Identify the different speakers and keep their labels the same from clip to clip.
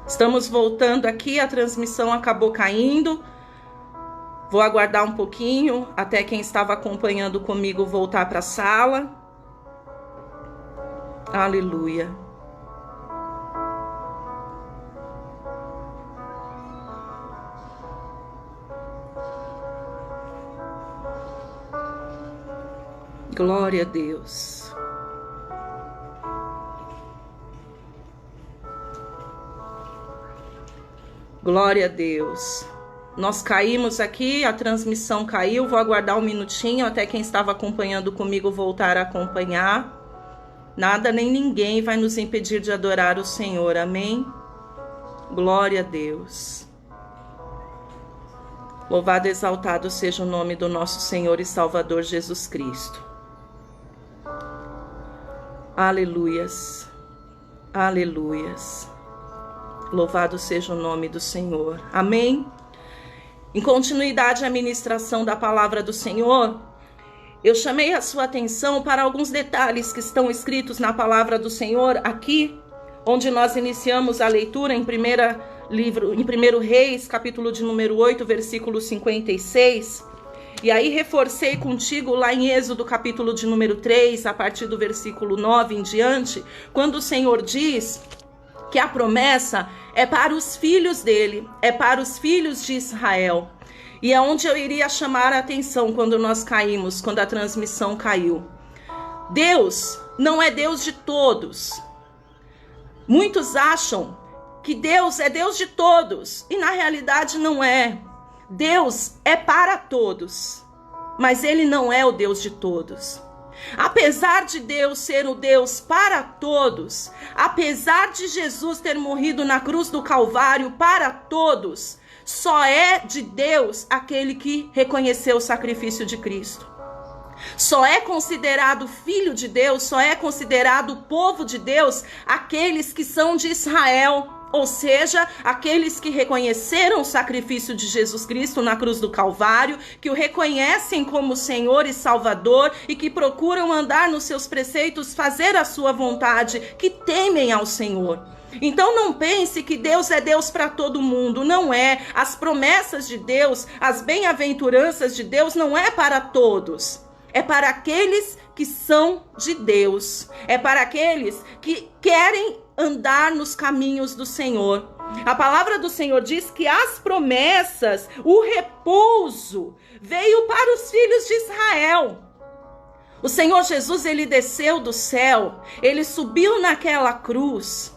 Speaker 1: Estamos voltando aqui, a transmissão acabou caindo. Vou aguardar um pouquinho até quem estava acompanhando comigo voltar para a sala. Aleluia. Glória a Deus. Glória a Deus. Nós caímos aqui, a transmissão caiu. Vou aguardar um minutinho até quem estava acompanhando comigo voltar a acompanhar. Nada nem ninguém vai nos impedir de adorar o Senhor. Amém? Glória a Deus. Louvado e exaltado seja o nome do nosso Senhor e Salvador Jesus Cristo. Aleluias. Aleluias. Louvado seja o nome do Senhor. Amém? Em continuidade à ministração da palavra do Senhor, eu chamei a sua atenção para alguns detalhes que estão escritos na palavra do Senhor aqui, onde nós iniciamos a leitura em 1 Reis, capítulo de número 8, versículo 56. E aí reforcei contigo lá em Êxodo, capítulo de número 3, a partir do versículo 9 em diante, quando o Senhor diz que a promessa é para os filhos dele, é para os filhos de Israel. E é onde eu iria chamar a atenção quando nós caímos, quando a transmissão caiu. Deus não é Deus de todos. Muitos acham que Deus é Deus de todos, e na realidade não é. Deus é para todos, mas Ele não é o Deus de todos. Apesar de Deus ser o Deus para todos, apesar de Jesus ter morrido na cruz do Calvário para todos, só é de Deus aquele que reconheceu o sacrifício de Cristo. Só é considerado filho de Deus, só é considerado povo de Deus aqueles que são de Israel. Ou seja, aqueles que reconheceram o sacrifício de Jesus Cristo na cruz do Calvário, que o reconhecem como Senhor e Salvador e que procuram andar nos seus preceitos, fazer a sua vontade, que temem ao Senhor. Então não pense que Deus é Deus para todo mundo, não é. As promessas de Deus, as bem-aventuranças de Deus não é para todos. É para aqueles que são de Deus. É para aqueles que querem andar nos caminhos do Senhor. A palavra do Senhor diz que as promessas, o repouso, veio para os filhos de Israel. O Senhor Jesus, ele desceu do céu, ele subiu naquela cruz,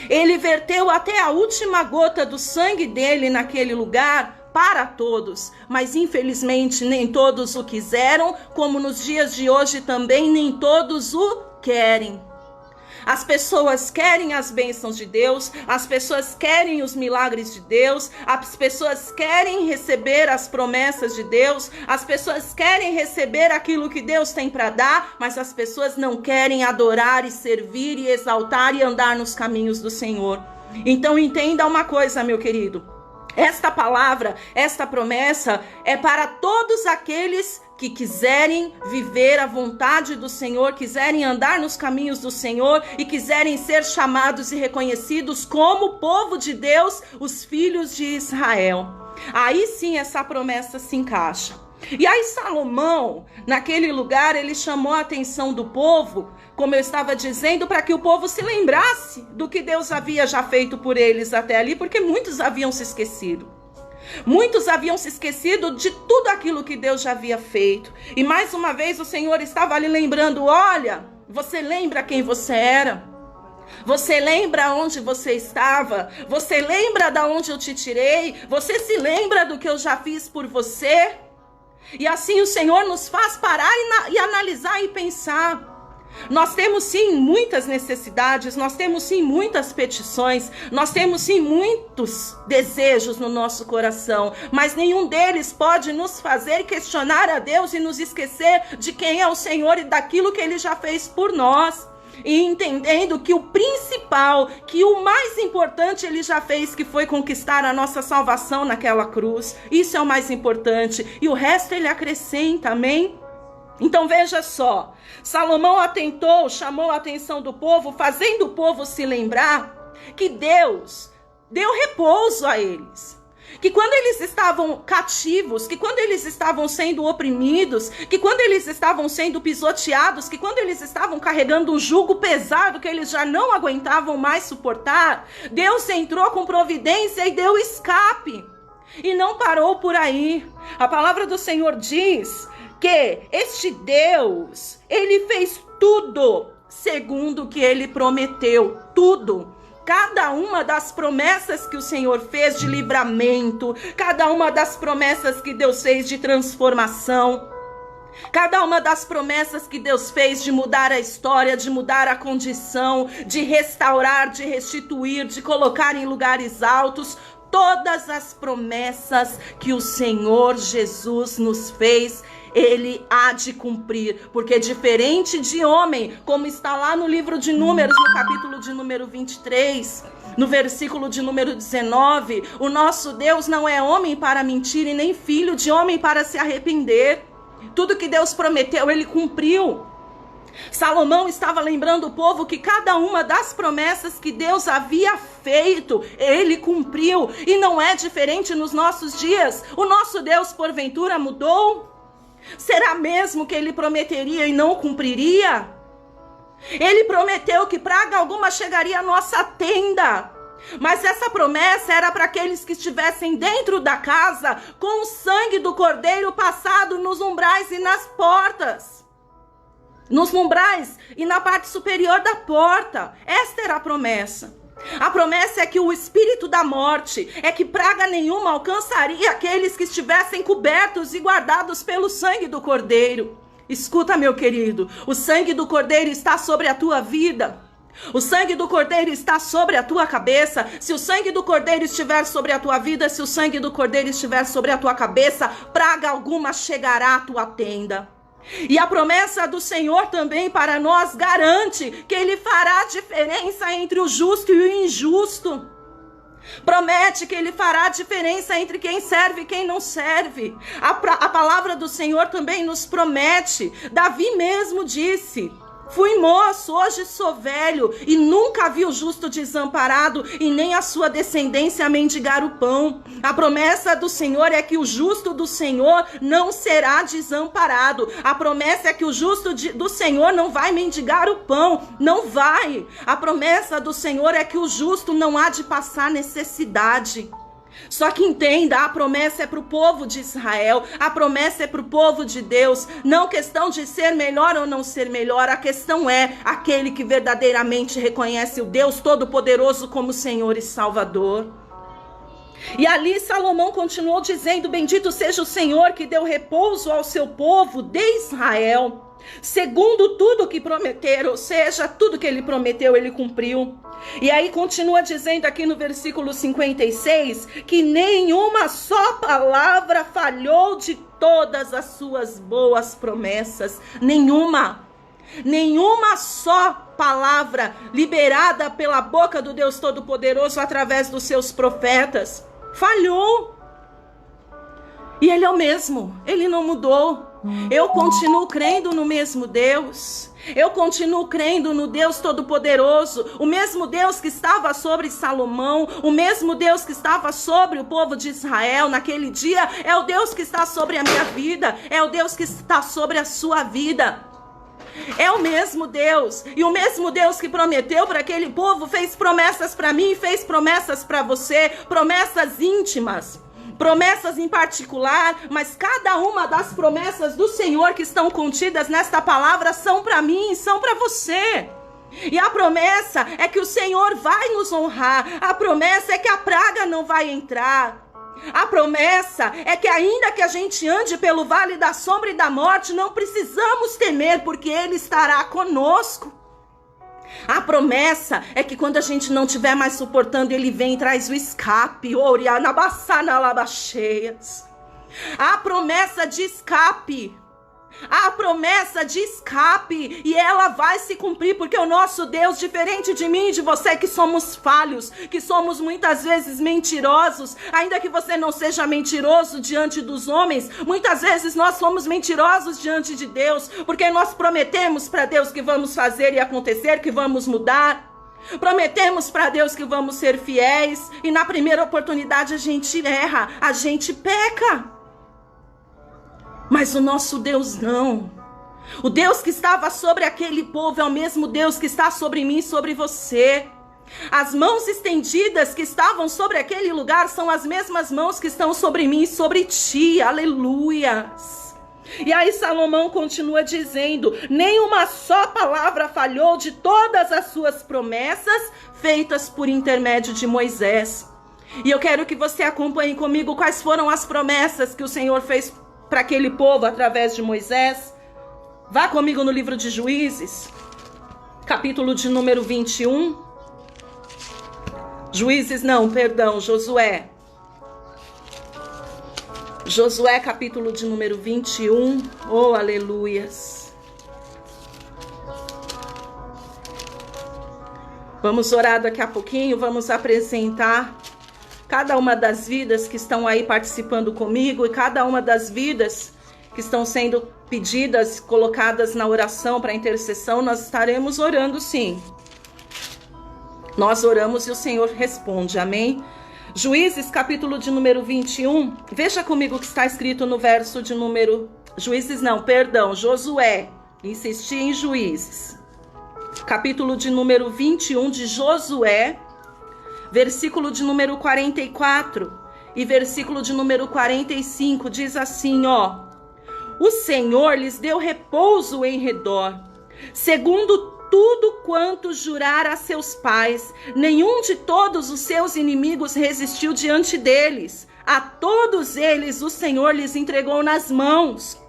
Speaker 1: ele verteu até a última gota do sangue dele naquele lugar, para todos, mas infelizmente nem todos o quiseram, como nos dias de hoje também nem todos o querem. As pessoas querem as bênçãos de Deus, as pessoas querem os milagres de Deus, as pessoas querem receber as promessas de Deus, as pessoas querem receber aquilo que Deus tem para dar, mas as pessoas não querem adorar e servir e exaltar e andar nos caminhos do Senhor. Então entenda uma coisa, meu querido. Esta palavra, esta promessa é para todos aqueles que quiserem viver a vontade do Senhor, quiserem andar nos caminhos do Senhor e quiserem ser chamados e reconhecidos como povo de Deus, os filhos de Israel. Aí sim essa promessa se encaixa. E aí Salomão, naquele lugar, ele chamou a atenção do povo, como eu estava dizendo, para que o povo se lembrasse do que Deus havia já feito por eles até ali, porque muitos haviam se esquecido. Muitos haviam se esquecido de tudo aquilo que Deus já havia feito. E mais uma vez o Senhor estava ali lembrando, olha, você lembra quem você era? Você lembra onde você estava? Você lembra de onde eu te tirei? Você se lembra do que eu já fiz por você? E assim o Senhor nos faz parar e analisar e pensar. Nós temos sim muitas necessidades, nós temos sim muitas petições, nós temos sim muitos desejos no nosso coração, mas nenhum deles pode nos fazer questionar a Deus e nos esquecer de quem é o Senhor e daquilo que Ele já fez por nós. E entendendo que o principal, que o mais importante Ele já fez, que foi conquistar a nossa salvação naquela cruz. Isso é o mais importante. E o resto Ele acrescenta, amém? Então veja só, Salomão chamou a atenção do povo, fazendo o povo se lembrar que Deus deu repouso a eles. Que quando eles estavam cativos, que quando eles estavam sendo oprimidos, que quando eles estavam sendo pisoteados, que quando eles estavam carregando um jugo pesado que eles já não aguentavam mais suportar, Deus entrou com providência e deu escape. E não parou por aí. A palavra do Senhor diz que este Deus, ele fez tudo segundo o que ele prometeu, tudo. Cada uma das promessas que o Senhor fez de livramento, cada uma das promessas que Deus fez de transformação, cada uma das promessas que Deus fez de mudar a história, de mudar a condição, de restaurar, de restituir, de colocar em lugares altos, todas as promessas que o Senhor Jesus nos fez, ele há de cumprir, porque diferente de homem, como está lá no livro de Números, no capítulo de número 23, no versículo de número 19, o nosso Deus não é homem para mentir e nem filho de homem para se arrepender. Tudo que Deus prometeu, ele cumpriu. Salomão estava lembrando o povo que cada uma das promessas que Deus havia feito, ele cumpriu, e não é diferente nos nossos dias. O nosso Deus porventura mudou? Será mesmo que ele prometeria e não cumpriria? Ele prometeu que praga alguma chegaria à nossa tenda, mas essa promessa era para aqueles que estivessem dentro da casa, com o sangue do cordeiro passado nos umbrais e nas portas. Nos umbrais e na parte superior da porta. Esta era a promessa. A promessa é que o espírito da morte, é que praga nenhuma alcançaria aqueles que estivessem cobertos e guardados pelo sangue do cordeiro. Escuta, meu querido, o sangue do cordeiro está sobre a tua vida. O sangue do cordeiro está sobre a tua cabeça. Se o sangue do cordeiro estiver sobre a tua vida, se o sangue do cordeiro estiver sobre a tua cabeça, praga alguma chegará à tua tenda. E a promessa do Senhor também para nós garante que ele fará diferença entre o justo e o injusto. Promete que ele fará diferença entre quem serve e quem não serve. A palavra do Senhor também nos promete. Davi mesmo disse: fui moço, hoje sou velho, e nunca vi o justo desamparado, e nem a sua descendência mendigar o pão. A promessa do Senhor é que o justo do Senhor não será desamparado. A promessa é que o justo do Senhor não vai mendigar o pão. Não vai. A promessa do Senhor é que o justo não há de passar necessidade. Só que entenda, a promessa é para o povo de Israel, a promessa é para o povo de Deus, não questão de ser melhor ou não ser melhor, a questão é aquele que verdadeiramente reconhece o Deus Todo-Poderoso como Senhor e Salvador. E ali Salomão continuou dizendo: bendito seja o Senhor que deu repouso ao seu povo de Israel, segundo tudo que prometeram, ou seja, tudo que ele prometeu, ele cumpriu. E aí continua dizendo aqui no versículo 56, que nenhuma só palavra falhou de todas as suas boas promessas. Nenhuma só palavra liberada pela boca do Deus Todo-Poderoso através dos seus profetas falhou. E ele é o mesmo, ele não mudou. Eu continuo crendo no mesmo Deus. Eu continuo crendo no Deus Todo-Poderoso. O mesmo Deus que estava sobre Salomão, o mesmo Deus que estava sobre o povo de Israel naquele dia, é o Deus que está sobre a minha vida, é o Deus que está sobre a sua vida. É o mesmo Deus. E o mesmo Deus que prometeu para aquele povo fez promessas para mim e fez promessas para você, promessas íntimas. Promessas em particular, mas cada uma das promessas do Senhor que estão contidas nesta palavra são para mim e são para você. E a promessa é que o Senhor vai nos honrar. A promessa é que a praga não vai entrar. A promessa é que ainda que a gente ande pelo vale da sombra e da morte, não precisamos temer, porque Ele estará conosco. A promessa é que quando a gente não estiver mais suportando, Ele vem e traz o escape. A promessa de escape. A promessa de escape, e ela vai se cumprir, porque o nosso Deus, diferente de mim e de você, que somos falhos, que somos muitas vezes mentirosos, ainda que você não seja mentiroso diante dos homens, muitas vezes nós somos mentirosos diante de Deus, porque nós prometemos para Deus que vamos fazer e acontecer, que vamos mudar. Prometemos para Deus que vamos ser fiéis e na primeira oportunidade a gente erra, a gente peca. Mas o nosso Deus não. O Deus que estava sobre aquele povo é o mesmo Deus que está sobre mim e sobre você. As mãos estendidas que estavam sobre aquele lugar são as mesmas mãos que estão sobre mim e sobre ti. Aleluias. E aí Salomão continua dizendo: nenhuma só palavra falhou de todas as suas promessas feitas por intermédio de Moisés. E eu quero que você acompanhe comigo quais foram as promessas que o Senhor fez para aquele povo através de Moisés. Vá comigo no livro de Juízes, capítulo de número 21. Josué. Josué, capítulo de número 21. Oh, aleluias. Vamos orar daqui a pouquinho, vamos apresentar cada uma das vidas que estão aí participando comigo e cada uma das vidas que estão sendo pedidas, colocadas na oração para intercessão. Nós estaremos orando sim. Nós oramos e o Senhor responde, amém? Juízes, capítulo de número 21, veja comigo o que está escrito no verso de número... Josué, insisti em Juízes. Capítulo de número 21 de Josué, versículo de número 44 e versículo de número 45, diz assim, ó: o Senhor lhes deu repouso em redor, segundo tudo quanto jurar a seus pais. Nenhum de todos os seus inimigos resistiu diante deles. A todos eles o Senhor lhes entregou nas mãos.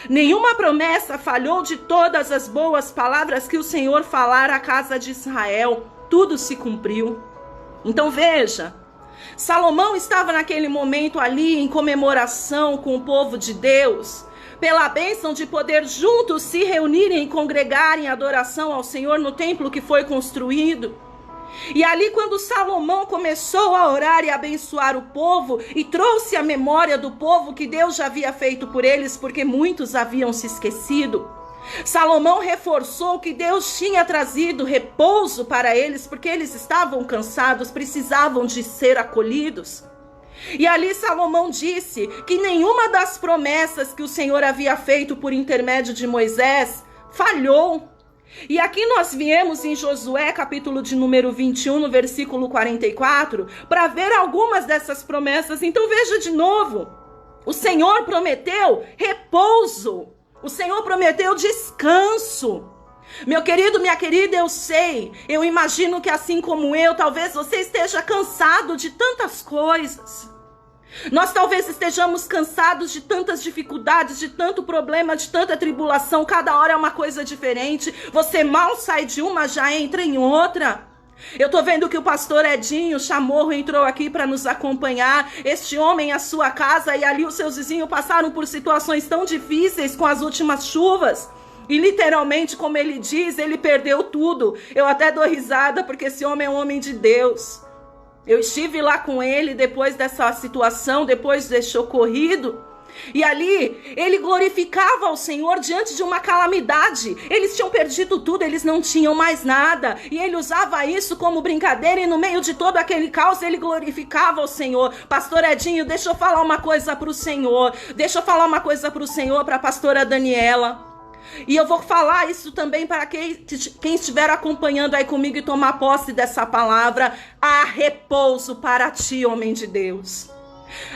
Speaker 1: Nenhuma promessa falhou de todas as boas palavras que o Senhor falara à casa de Israel. Tudo se cumpriu. Então veja, Salomão estava naquele momento ali em comemoração com o povo de Deus, pela bênção de poder juntos se reunirem e congregarem em adoração ao Senhor no templo que foi construído. E ali, quando Salomão começou a orar e abençoar o povo e trouxe a memória do povo que Deus já havia feito por eles, porque muitos haviam se esquecido, Salomão reforçou que Deus tinha trazido repouso para eles, porque eles estavam cansados, precisavam de ser acolhidos. E ali Salomão disse que nenhuma das promessas que o Senhor havia feito por intermédio de Moisés falhou. E aqui nós viemos em Josué, capítulo de número 21, no versículo 44, para ver algumas dessas promessas. Então veja de novo, o Senhor prometeu repouso, o Senhor prometeu descanso. Meu querido, minha querida, eu imagino que assim como eu, talvez você esteja cansado de tantas coisas. Nós talvez estejamos cansados de tantas dificuldades, de tanto problema, de tanta tribulação. Cada hora é uma coisa diferente. Você mal sai de uma, já entra em outra. Eu tô vendo que o pastor Edinho Chamorro entrou aqui para nos acompanhar. Este homem, a sua casa e ali os seus vizinhos passaram por situações tão difíceis com as últimas chuvas. E literalmente, como ele diz, ele perdeu tudo. Eu até dou risada porque esse homem é um homem de Deus. Eu estive lá com ele depois dessa situação, depois desse ocorrido. E ali, ele glorificava ao Senhor diante de uma calamidade. Eles tinham perdido tudo, eles não tinham mais nada. E ele usava isso como brincadeira e no meio de todo aquele caos, ele glorificava ao Senhor. Pastor Edinho, deixa eu falar uma coisa para o Senhor. Deixa eu falar uma coisa para o Senhor, para a pastora Daniela. E eu vou falar isso também para quem estiver acompanhando aí comigo e tomar posse dessa palavra. Há repouso para ti, homem de Deus.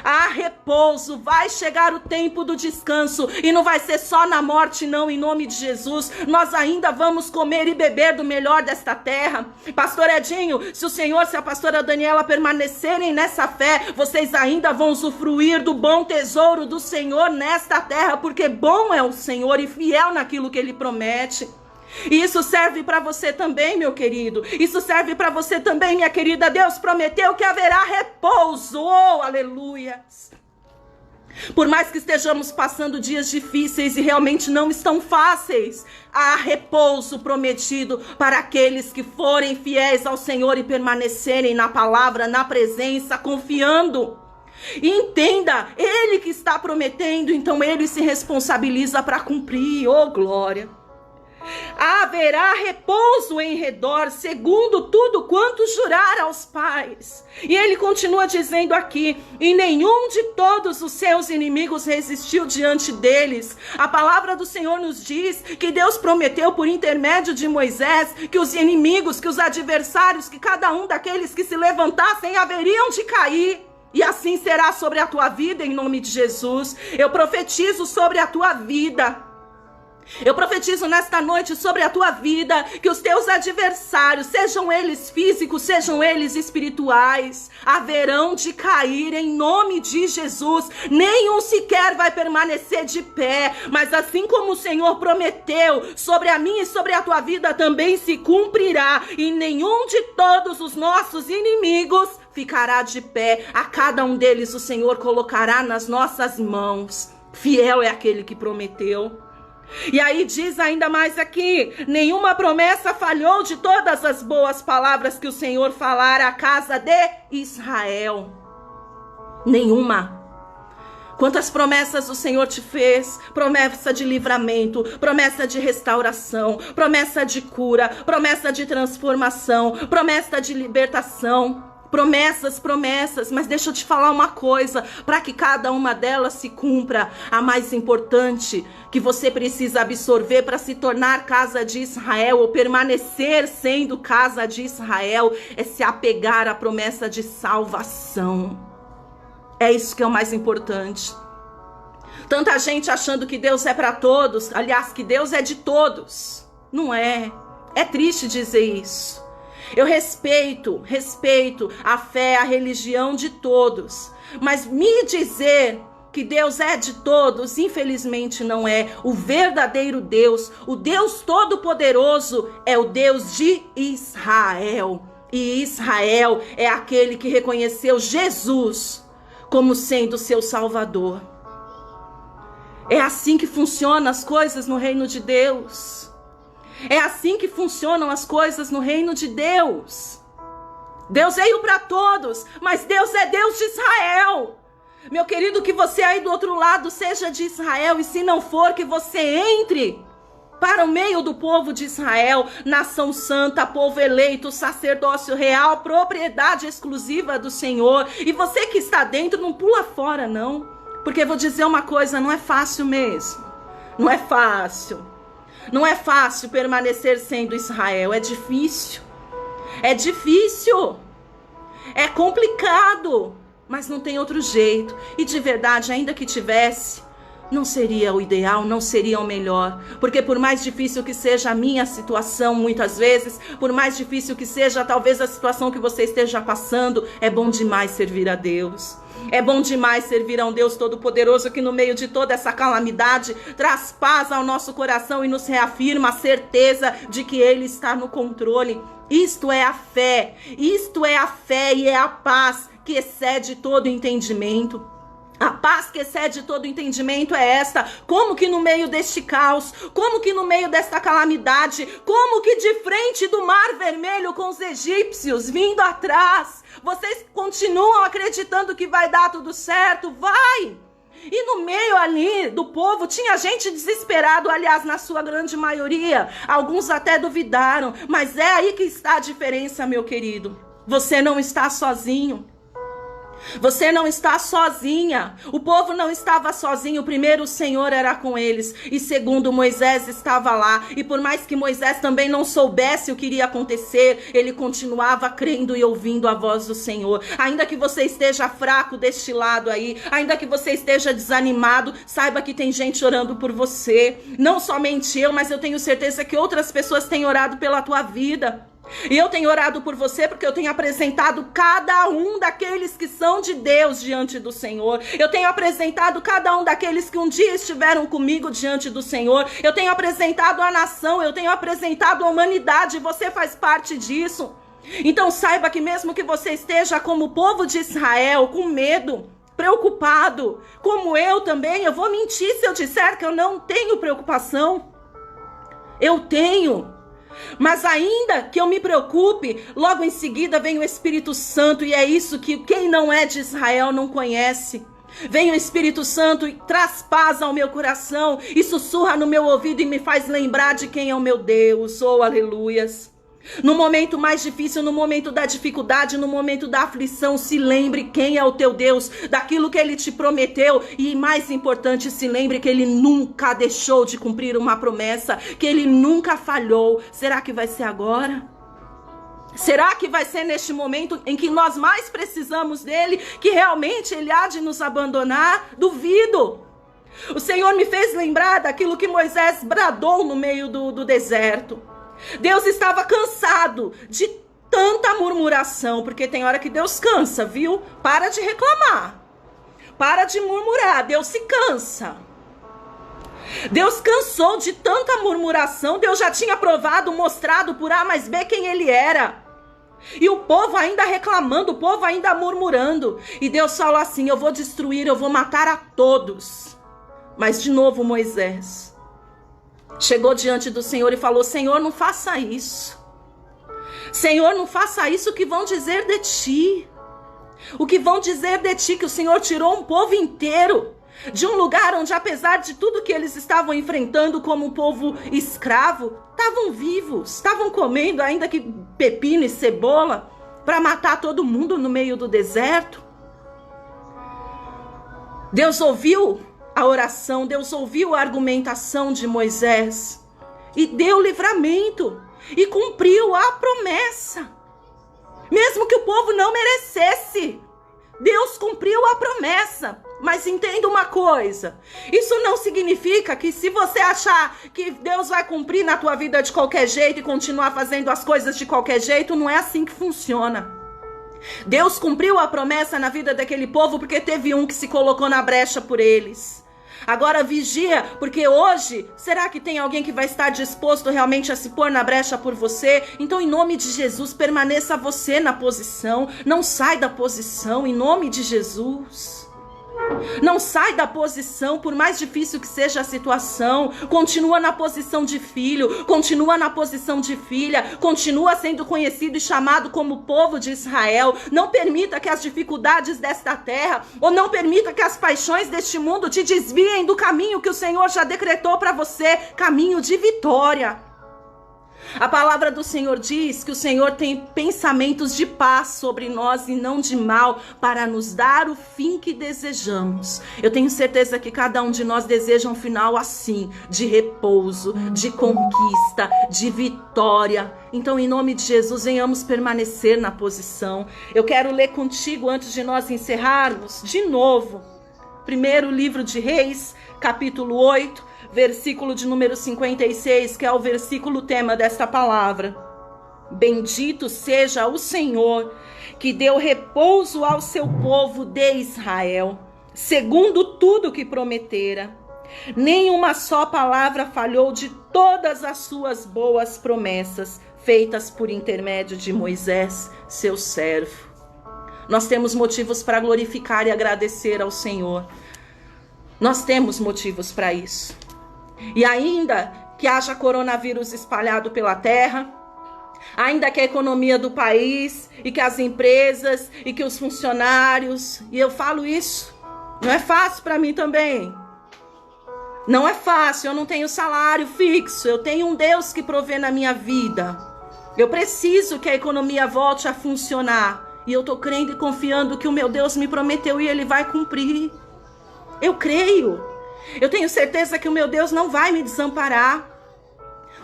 Speaker 1: Há repouso, vai chegar o tempo do descanso e não vai ser só na morte não, em nome de Jesus. Nós ainda vamos comer e beber do melhor desta terra. Pastor Edinho, se o Senhor, se a pastora Daniela permanecerem nessa fé, vocês ainda vão usufruir do bom tesouro do Senhor nesta terra, porque bom é o Senhor e fiel naquilo que Ele promete. E isso serve para você também, meu querido. Isso serve para você também, minha querida. Deus prometeu que haverá repouso. Oh, aleluia. Por mais que estejamos passando dias difíceis e realmente não estão fáceis, há repouso prometido para aqueles que forem fiéis ao Senhor e permanecerem na palavra, na presença, confiando. E entenda, Ele que está prometendo, então Ele se responsabiliza para cumprir. Oh, glória. Haverá repouso em redor, segundo tudo quanto jurar aos pais. E ele continua dizendo aqui: e nenhum de todos os seus inimigos resistiu diante deles. A palavra do Senhor nos diz que Deus prometeu por intermédio de Moisés que os inimigos, que os adversários, que cada um daqueles que se levantassem haveriam de cair. E assim será sobre a tua vida, em nome de Jesus. Eu profetizo sobre a tua vida. Eu profetizo nesta noite sobre a tua vida que os teus adversários, sejam eles físicos, sejam eles espirituais, haverão de cair em nome de Jesus. Nenhum sequer vai permanecer de pé, mas assim como o Senhor prometeu sobre a minha e sobre a tua vida, também se cumprirá. E nenhum de todos os nossos inimigos ficará de pé. A cada um deles o Senhor colocará nas nossas mãos. Fiel é aquele que prometeu. E aí diz ainda mais aqui: nenhuma promessa falhou de todas as boas palavras que o Senhor falara à casa de Israel. Nenhuma. Quantas promessas o Senhor te fez? Promessa de livramento, promessa de restauração, promessa de cura, promessa de transformação, promessa de libertação. Promessas, mas deixa eu te falar uma coisa, para que cada uma delas se cumpra, a mais importante que você precisa absorver para se tornar casa de Israel, ou permanecer sendo casa de Israel, é se apegar à promessa de salvação. É isso que é o mais importante. Tanta gente achando que Deus é para todos, aliás, que Deus é de todos. Não é. É triste dizer isso. Eu respeito a fé, a religião de todos, mas me dizer que Deus é de todos, infelizmente não é. O verdadeiro Deus, o Deus Todo-Poderoso, é o Deus de Israel. E Israel é aquele que reconheceu Jesus como sendo seu Salvador. É assim que funcionam as coisas no reino de Deus. É assim que funcionam as coisas no reino de Deus. Deus veio para todos, mas Deus é Deus de Israel. Meu querido, que você aí do outro lado seja de Israel, e se não for, que você entre para o meio do povo de Israel, nação santa, povo eleito, sacerdócio real, propriedade exclusiva do Senhor. E você que está dentro, não pula fora não, porque vou dizer uma coisa, não é fácil mesmo. Não é fácil. Não é fácil permanecer sendo Israel, é difícil. É difícil. É complicado, mas não tem outro jeito. E de verdade, ainda que tivesse, não seria o ideal, não seria o melhor. Porque por mais difícil que seja a minha situação, muitas vezes, por mais difícil que seja talvez a situação que você esteja passando, é bom demais servir a Deus. É bom demais servir a um Deus Todo-Poderoso que no meio de toda essa calamidade traz paz ao nosso coração e nos reafirma a certeza de que Ele está no controle. Isto é a fé e é a paz que excede todo entendimento. A paz que excede todo entendimento é esta. Como que no meio deste caos, como que no meio desta calamidade, como que de frente do Mar Vermelho com os egípcios vindo atrás, vocês continuam acreditando que vai dar tudo certo? Vai! E no meio ali do povo tinha gente desesperado, aliás, na sua grande maioria. Alguns até duvidaram, mas é aí que está a diferença, meu querido. Você não está sozinho. Você não está sozinha. O povo não estava sozinho. Primeiro, o Senhor era com eles, e segundo, Moisés estava lá. E por mais que Moisés também não soubesse o que iria acontecer, ele continuava crendo e ouvindo a voz do Senhor. Ainda que você esteja fraco deste lado aí, ainda que você esteja desanimado, saiba que tem gente orando por você. Não somente eu, mas eu tenho certeza que outras pessoas têm orado pela tua vida. E eu tenho orado por você porque eu tenho apresentado cada um daqueles que são de Deus diante do Senhor. Eu tenho apresentado cada um daqueles que um dia estiveram comigo diante do Senhor. Eu tenho apresentado a nação, eu tenho apresentado a humanidade, e você faz parte disso. Então saiba que mesmo que você esteja como o povo de Israel, com medo, preocupado, como eu também, eu vou mentir se eu disser que eu não tenho preocupação. Eu tenho. Mas ainda que eu me preocupe, logo em seguida vem o Espírito Santo, e é isso que quem não é de Israel não conhece. Vem o Espírito Santo e traz paz ao meu coração e sussurra no meu ouvido e me faz lembrar de quem é o meu Deus. Oh, aleluias. No momento mais difícil, no momento da dificuldade, no momento da aflição, se lembre quem é o teu Deus, daquilo que Ele te prometeu e, mais importante, se lembre que Ele nunca deixou de cumprir uma promessa, que Ele nunca falhou. Será que vai ser agora? Será que vai ser neste momento em que nós mais precisamos dele, que realmente Ele há de nos abandonar? Duvido. O Senhor me fez lembrar daquilo que Moisés bradou no meio do deserto. Deus estava cansado de tanta murmuração, porque tem hora que Deus cansa, viu? Para de reclamar, para de murmurar, Deus se cansa. Deus cansou de tanta murmuração, Deus já tinha provado, mostrado por A mais B quem Ele era. E o povo ainda reclamando, o povo ainda murmurando. E Deus falou assim: eu vou destruir, eu vou matar a todos. Mas de novo Moisés chegou diante do Senhor e falou: Senhor, não faça isso. Senhor, não faça isso, o que vão dizer de ti? O que vão dizer de ti que o Senhor tirou um povo inteiro de um lugar onde, apesar de tudo que eles estavam enfrentando como um povo escravo, estavam vivos, estavam comendo ainda que pepino e cebola para matar todo mundo no meio do deserto. Deus ouviu a oração, Deus ouviu a argumentação de Moisés e deu livramento e cumpriu a promessa. Mesmo que o povo não merecesse, Deus cumpriu a promessa. Mas entenda uma coisa, isso não significa que se você achar que Deus vai cumprir na tua vida de qualquer jeito e continuar fazendo as coisas de qualquer jeito, não é assim que funciona. Deus cumpriu a promessa na vida daquele povo porque teve um que se colocou na brecha por eles. Agora vigia, porque hoje, será que tem alguém que vai estar disposto realmente a se pôr na brecha por você? Então, em nome de Jesus, permaneça você na posição, não sai da posição, em nome de Jesus. Não sai da posição, por mais difícil que seja a situação. Continua na posição de filho, continua na posição de filha, continua sendo conhecido e chamado como povo de Israel. Não permita que as dificuldades desta terra, ou não permita que as paixões deste mundo te desviem do caminho que o Senhor já decretou para você, caminho de vitória. A palavra do Senhor diz que o Senhor tem pensamentos de paz sobre nós e não de mal, para nos dar o fim que desejamos. Eu tenho certeza que cada um de nós deseja um final assim, de repouso, de conquista, de vitória. Então, em nome de Jesus, venhamos permanecer na posição. Eu quero ler contigo, antes de nós encerrarmos, de novo, primeiro livro de Reis, capítulo 8, versículo de número 56, que é o versículo tema desta palavra. Bendito seja o Senhor, que deu repouso ao seu povo de Israel, segundo tudo que prometera. Nenhuma só palavra falhou de todas as suas boas promessas, feitas por intermédio de Moisés, seu servo. Nós temos motivos para glorificar e agradecer ao Senhor. Nós temos motivos para isso. E ainda que haja coronavírus espalhado pela terra, ainda que a economia do país e que as empresas e que os funcionários, e eu falo isso, não é fácil para mim também. Não é fácil, eu não tenho salário fixo, eu tenho um Deus que provê na minha vida. Eu preciso que a economia volte a funcionar. E eu estou crendo e confiando que o meu Deus me prometeu e Ele vai cumprir. Eu creio. Eu tenho certeza que o meu Deus não vai me desamparar.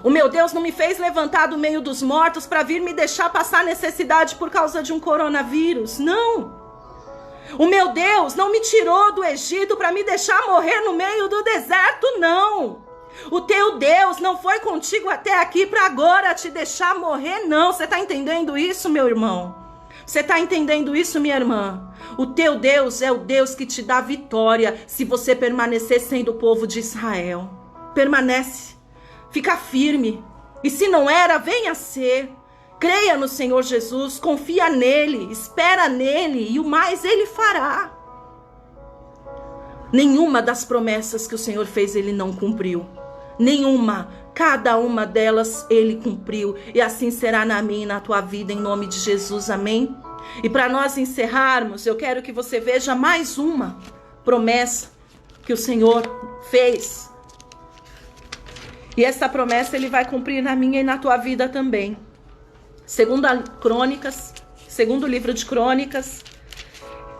Speaker 1: O meu Deus não me fez levantar do meio dos mortos para vir me deixar passar necessidade por causa de um coronavírus. Não. O meu Deus não me tirou do Egito para me deixar morrer no meio do deserto, não. O teu Deus não foi contigo até aqui para agora te deixar morrer, não. Você está entendendo isso, meu irmão? Você está entendendo isso, minha irmã? O teu Deus é o Deus que te dá vitória se você permanecer sendo o povo de Israel. Permanece, fica firme. E se não era, venha a ser. Creia no Senhor Jesus, confia nele, espera nele e o mais ele fará. Nenhuma das promessas que o Senhor fez ele não cumpriu. Nenhuma. Cada uma delas ele cumpriu. E assim será na minha e na tua vida, em nome de Jesus. Amém? E para nós encerrarmos, eu quero que você veja mais uma promessa que o Senhor fez. E essa promessa Ele vai cumprir na minha e na tua vida também. Segundo livro de Crônicas,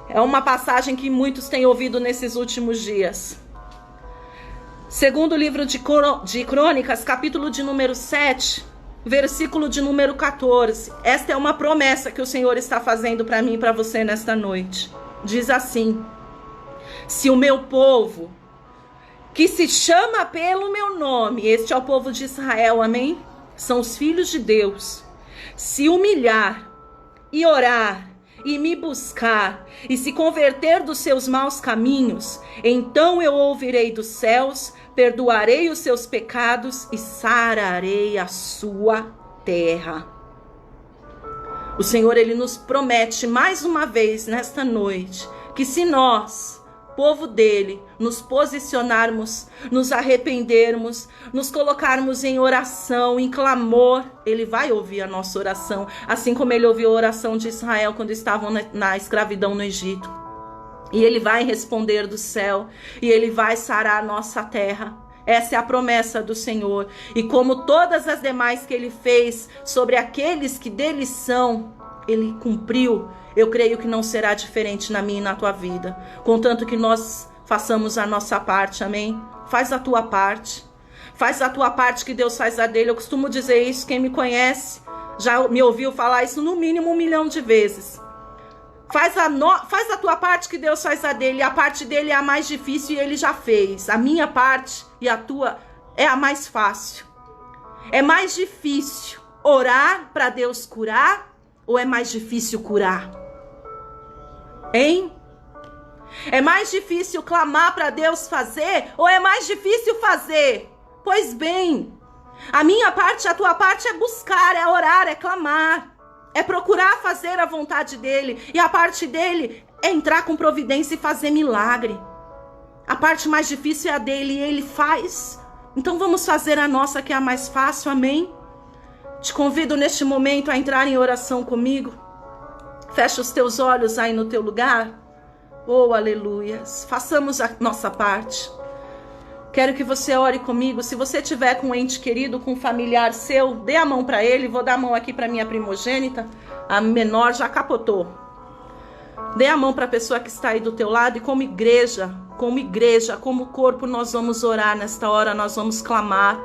Speaker 1: é uma passagem que muitos têm ouvido nesses últimos dias. Segundo livro de Crônicas, capítulo de número 7, versículo de número 14. Esta é uma promessa que o Senhor está fazendo para mim e para você nesta noite. Diz assim: se o meu povo, que se chama pelo meu nome, este é o povo de Israel, amém? São os filhos de Deus, se humilhar e orar e me buscar e se converter dos seus maus caminhos, então eu ouvirei dos céus, perdoarei os seus pecados e sararei a sua terra. O Senhor, Ele nos promete mais uma vez nesta noite que se nós, povo dele, nos posicionarmos, nos arrependermos, nos colocarmos em oração, em clamor, Ele vai ouvir a nossa oração, assim como Ele ouviu a oração de Israel quando estavam na escravidão no Egito. E Ele vai responder do céu, e Ele vai sarar a nossa terra. Essa é a promessa do Senhor. E como todas as demais que Ele fez sobre aqueles que dele são, Ele cumpriu. Eu creio que não será diferente na minha e na tua vida, contanto que nós façamos a nossa parte, amém? Faz a tua parte. Faz a tua parte que Deus faz a dele. Eu costumo dizer isso, quem me conhece já me ouviu falar isso no mínimo 1 milhão de vezes. Faz a tua parte que Deus faz a dele. A parte dele é a mais difícil e ele já fez. A minha parte e a tua é a mais fácil. É mais difícil orar para Deus curar ou é mais difícil curar? Hein? É mais difícil clamar para Deus fazer ou é mais difícil fazer? Pois bem, a minha parte, a tua parte é buscar, é orar, é clamar. É procurar fazer a vontade dele. E a parte dele é entrar com providência e fazer milagre. A parte mais difícil é a dele e ele faz. Então vamos fazer a nossa, que é a mais fácil, amém? Te convido neste momento a entrar em oração comigo. Fecha os teus olhos aí no teu lugar. Oh, aleluias. Façamos a nossa parte. Quero que você ore comigo. Se você tiver com um ente querido, com um familiar seu, dê a mão para ele. Vou dar a mão aqui para minha primogênita. A menor já capotou. Dê a mão para a pessoa que está aí do teu lado. E como igreja, como corpo, nós vamos orar nesta hora. Nós vamos clamar.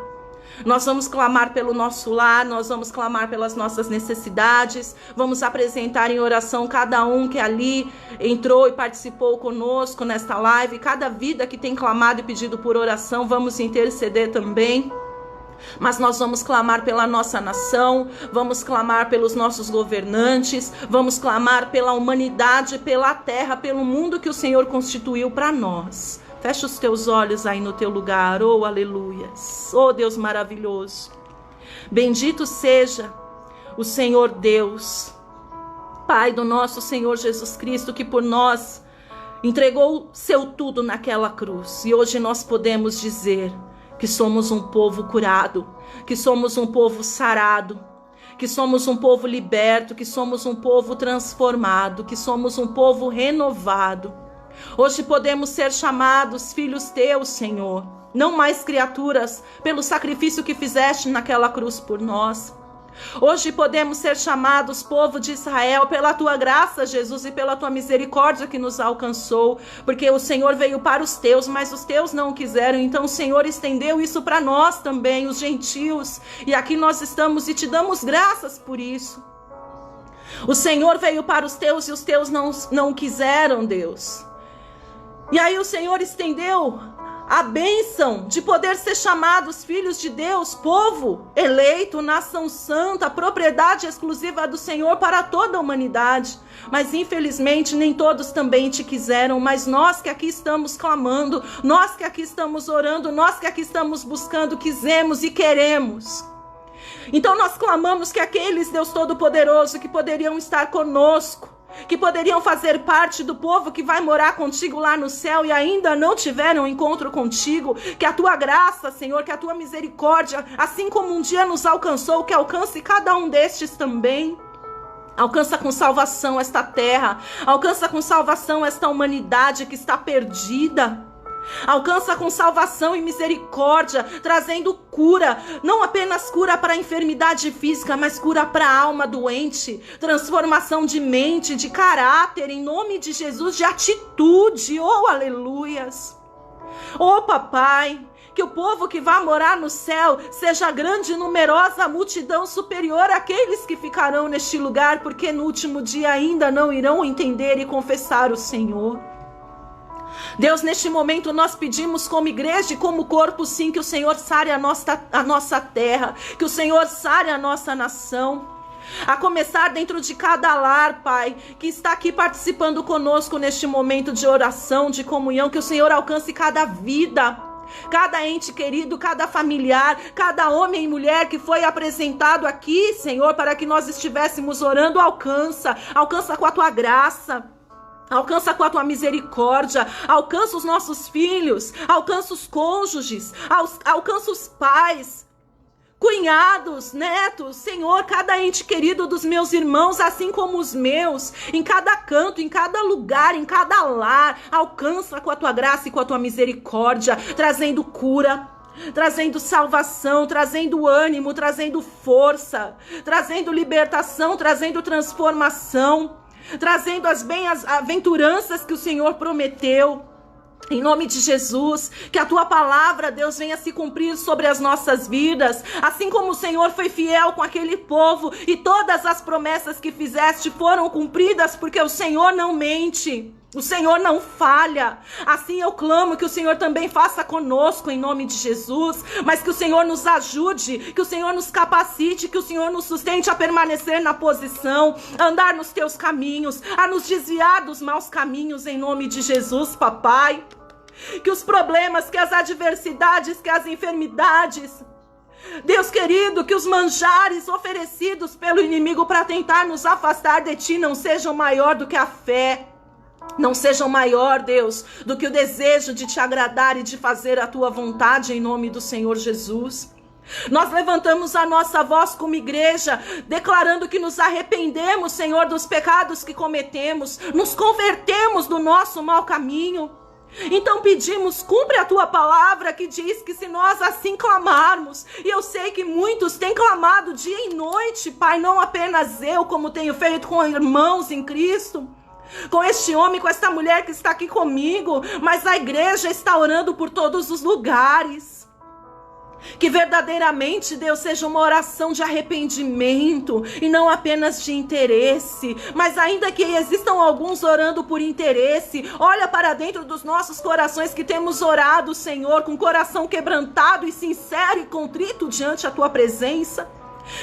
Speaker 1: Nós vamos clamar pelo nosso lar, nós vamos clamar pelas nossas necessidades, vamos apresentar em oração cada um que ali entrou e participou conosco nesta live, cada vida que tem clamado e pedido por oração, vamos interceder também. Mas nós vamos clamar pela nossa nação, vamos clamar pelos nossos governantes, vamos clamar pela humanidade, pela terra, pelo mundo que o Senhor constituiu para nós. Fecha os teus olhos aí no teu lugar, oh aleluias, oh Deus maravilhoso. Bendito seja o Senhor Deus, Pai do nosso Senhor Jesus Cristo, que por nós entregou seu tudo naquela cruz. E hoje nós podemos dizer que somos um povo curado, que somos um povo sarado, que somos um povo liberto, que somos um povo transformado, que somos um povo renovado. Hoje podemos ser chamados filhos teus, Senhor, não mais criaturas, pelo sacrifício que fizeste naquela cruz por nós. Hoje podemos ser chamados povo de Israel pela tua graça, Jesus, e pela tua misericórdia que nos alcançou, porque o Senhor veio para os teus, mas os teus não quiseram, então o Senhor estendeu isso para nós também, os gentios, e aqui nós estamos e te damos graças por isso. O Senhor veio para os teus e os teus não quiseram, Deus. E aí o Senhor estendeu a bênção de poder ser chamados filhos de Deus, povo eleito, nação santa, propriedade exclusiva do Senhor para toda a humanidade. Mas infelizmente nem todos também te quiseram, mas nós que aqui estamos clamando, nós que aqui estamos orando, nós que aqui estamos buscando, quisemos e queremos. Então nós clamamos que aqueles, Deus Todo-Poderoso, que poderiam estar conosco, que poderiam fazer parte do povo que vai morar contigo lá no céu e ainda não tiveram encontro contigo, que a tua graça, Senhor, que a tua misericórdia, assim como um dia nos alcançou, que alcance cada um destes também. Alcança com salvação esta terra. Alcança com salvação esta humanidade que está perdida. Alcança com salvação e misericórdia, trazendo cura, não apenas cura para a enfermidade física, mas cura para a alma doente, transformação de mente, de caráter, em nome de Jesus, de atitude, oh aleluias. Oh papai, que o povo que vai morar no céu seja grande e numerosa, multidão superior àqueles que ficarão neste lugar, porque no último dia ainda não irão entender e confessar o Senhor. Deus, neste momento nós pedimos como igreja e como corpo, sim, que o Senhor sare a nossa terra, que o Senhor sare a nossa nação, a começar dentro de cada lar, Pai, que está aqui participando conosco neste momento de oração, de comunhão, que o Senhor alcance cada vida, cada ente querido, cada familiar, cada homem e mulher que foi apresentado aqui, Senhor, para que nós estivéssemos orando. Alcança com a tua graça. Alcança com a tua misericórdia, alcança os nossos filhos, alcança os cônjuges, alcança os pais, cunhados, netos, Senhor, cada ente querido dos meus irmãos, assim como os meus, em cada canto, em cada lugar, em cada lar, alcança com a tua graça e com a tua misericórdia, trazendo cura, trazendo salvação, trazendo ânimo, trazendo força, trazendo libertação, trazendo transformação, trazendo as bem-aventuranças que o Senhor prometeu. Em nome de Jesus, que a tua palavra, Deus, venha se cumprir sobre as nossas vidas, assim como o Senhor foi fiel com aquele povo e todas as promessas que fizeste foram cumpridas, porque o Senhor não mente. O Senhor não falha. Assim eu clamo que o Senhor também faça conosco em nome de Jesus, mas que o Senhor nos ajude, que o Senhor nos capacite, que o Senhor nos sustente a permanecer na posição, a andar nos teus caminhos, a nos desviar dos maus caminhos em nome de Jesus, papai. Que os problemas, que as adversidades, que as enfermidades, Deus querido, que os manjares oferecidos pelo inimigo para tentar nos afastar de ti não sejam maior do que a fé. Não sejam maior, Deus, do que o desejo de te agradar e de fazer a tua vontade em nome do Senhor Jesus. Nós levantamos a nossa voz como igreja, declarando que nos arrependemos, Senhor, dos pecados que cometemos, nos convertemos do nosso mau caminho. Então pedimos, cumpre a tua palavra que diz que se nós assim clamarmos, e eu sei que muitos têm clamado dia e noite, Pai, não apenas eu, como tenho feito com irmãos em Cristo, com este homem, com esta mulher que está aqui comigo, mas a igreja está orando por todos os lugares. Que verdadeiramente, Deus, seja uma oração de arrependimento e não apenas de interesse, mas ainda que existam alguns orando por interesse, olha para dentro dos nossos corações que temos orado, Senhor, com coração quebrantado e sincero e contrito diante da tua presença.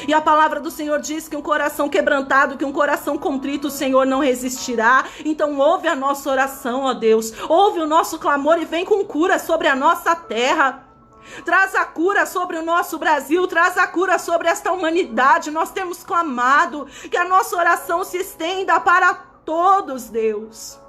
Speaker 1: E a palavra do Senhor diz que um coração quebrantado, que um coração contrito, o Senhor não resistirá. Então ouve a nossa oração, ó Deus, ouve o nosso clamor e vem com cura sobre a nossa terra. Traz a cura sobre o nosso Brasil, traz a cura sobre esta humanidade. Nós temos clamado que a nossa oração se estenda para todos, Deus.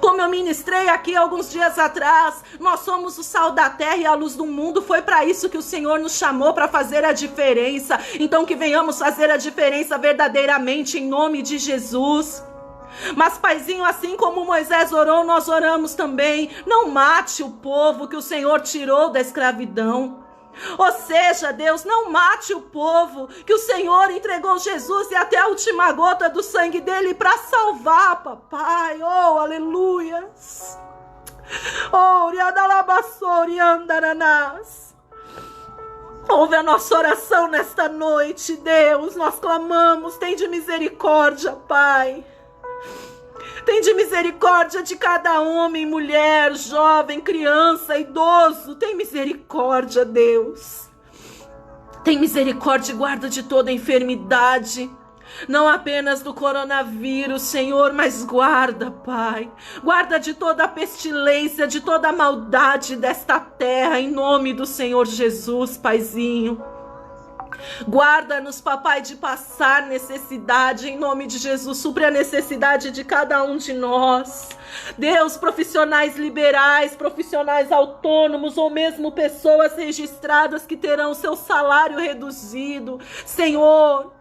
Speaker 1: Como eu ministrei aqui alguns dias atrás, nós somos o sal da terra e a luz do mundo. Foi para isso que o Senhor nos chamou, para fazer a diferença. Então que venhamos fazer a diferença verdadeiramente em nome de Jesus. Mas, Paizinho, assim como Moisés orou, nós oramos também. Não mate o povo que o Senhor tirou da escravidão. Ou seja, Deus, não mate o povo que o Senhor entregou Jesus e até a última gota do sangue dele para salvar, papai. Oh, aleluias. Oh, riadalabassori andaranás. Ouve a nossa oração nesta noite, Deus. Nós clamamos, tem de misericórdia, Pai. Tem de misericórdia de cada homem, mulher, jovem, criança, idoso. Tem misericórdia, Deus. Tem misericórdia e guarda de toda enfermidade. Não apenas do coronavírus, Senhor, mas guarda, Pai. Guarda de toda a pestilência, de toda a maldade desta terra, em nome do Senhor Jesus, Paizinho. Guarda-nos, papai, de passar necessidade, em nome de Jesus. Supre a necessidade de cada um de nós. Deus, profissionais liberais, profissionais autônomos ou mesmo pessoas registradas que terão seu salário reduzido. Senhor,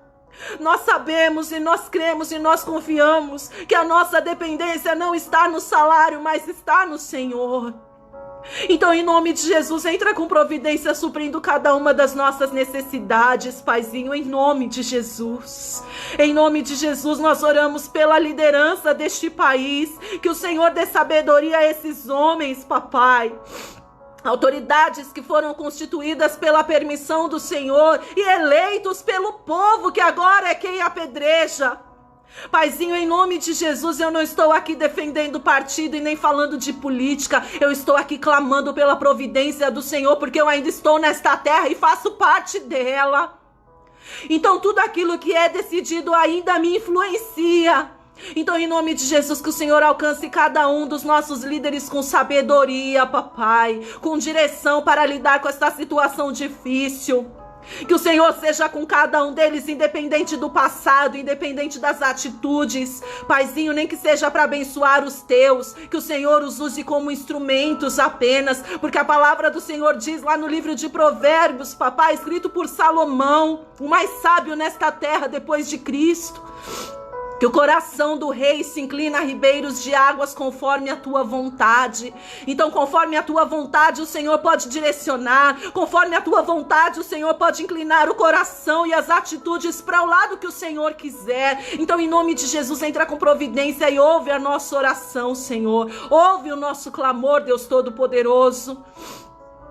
Speaker 1: Nós sabemos e nós cremos e nós confiamos que a nossa dependência não está no salário, mas está no Senhor. Então, em nome de Jesus, entra com providência suprindo cada uma das nossas necessidades, Paizinho, em nome de Jesus. Em nome de Jesus, nós oramos pela liderança deste país, que o Senhor dê sabedoria a esses homens, papai. Autoridades que foram constituídas pela permissão do Senhor e eleitos pelo povo que agora é quem apedreja. Paizinho, em nome de Jesus, eu não estou aqui defendendo partido e nem falando de política. Eu estou aqui clamando pela providência do Senhor, porque eu ainda estou nesta terra e faço parte dela. Então tudo aquilo que é decidido ainda me influencia. Então, em nome de Jesus, que o Senhor alcance cada um dos nossos líderes com sabedoria, papai, com direção para lidar com esta situação difícil. Que o Senhor seja com cada um deles, independente do passado, independente das atitudes. Paizinho, nem que seja para abençoar os teus, que o Senhor os use como instrumentos apenas, porque a palavra do Senhor diz lá no livro de Provérbios, papai, escrito por Salomão, o mais sábio nesta terra depois de Cristo, que o coração do rei se inclina a ribeiros de águas conforme a tua vontade. Então, conforme a tua vontade, o Senhor pode direcionar. Conforme a tua vontade, o Senhor pode inclinar o coração e as atitudes para o lado que o Senhor quiser. Então, em nome de Jesus, entra com providência e ouve a nossa oração, Senhor. Ouve o nosso clamor, Deus Todo-Poderoso.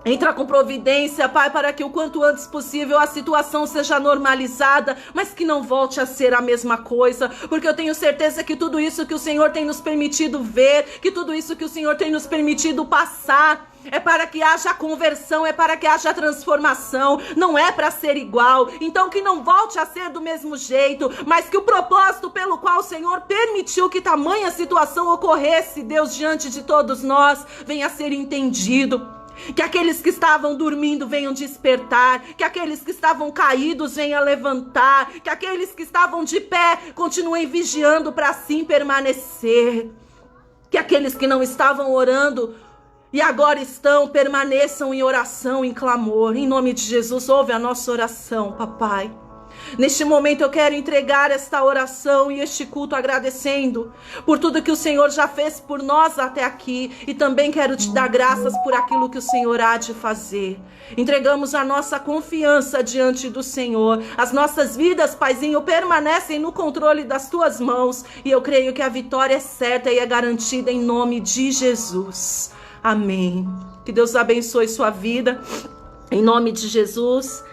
Speaker 1: Entra com providência, Pai, para que o quanto antes possível a situação seja normalizada, mas que não volte a ser a mesma coisa, porque eu tenho certeza que tudo isso que o Senhor tem nos permitido ver, que tudo isso que o Senhor tem nos permitido passar, é para que haja conversão, é para que haja transformação, não é para ser igual. Então que não volte a ser do mesmo jeito, mas que o propósito pelo qual o Senhor permitiu que tamanha situação ocorresse, Deus, diante de todos nós, venha a ser entendido. Que aqueles que estavam dormindo venham despertar, que aqueles que estavam caídos venham levantar, que aqueles que estavam de pé continuem vigiando para assim permanecer, que aqueles que não estavam orando e agora estão, permaneçam em oração, em clamor. Em nome de Jesus, ouve a nossa oração, papai. Neste momento eu quero entregar esta oração e este culto agradecendo por tudo que o Senhor já fez por nós até aqui, e também quero te dar graças por aquilo que o Senhor há de fazer. Entregamos a nossa confiança diante do Senhor. As nossas vidas, Paizinho, permanecem no controle das tuas mãos, e eu creio que a vitória é certa e é garantida em nome de Jesus. Amém. Que Deus abençoe sua vida em nome de Jesus.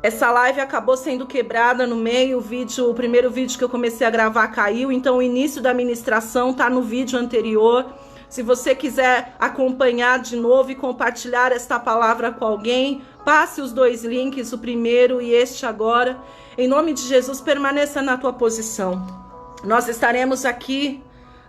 Speaker 1: Essa live acabou sendo quebrada no meio, o primeiro vídeo que eu comecei a gravar caiu, então o início da ministração está no vídeo anterior. Se você quiser acompanhar de novo e compartilhar esta palavra com alguém, passe os dois links, o primeiro e este agora. Em nome de Jesus, permaneça na tua posição. Nós estaremos aqui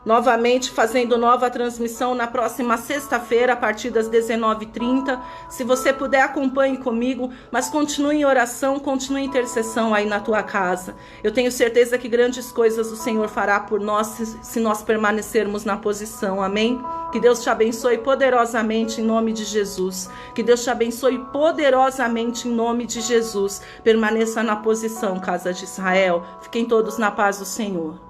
Speaker 1: novamente fazendo nova transmissão na próxima sexta-feira, a partir das 19h30. Se você puder, acompanhe comigo, mas continue em oração, continue em intercessão aí na tua casa. Eu tenho certeza que grandes coisas o Senhor fará por nós se nós permanecermos na posição, amém? Que Deus te abençoe poderosamente em nome de Jesus. Que Deus te abençoe poderosamente em nome de Jesus. Permaneça na posição, casa de Israel. Fiquem todos na paz do Senhor.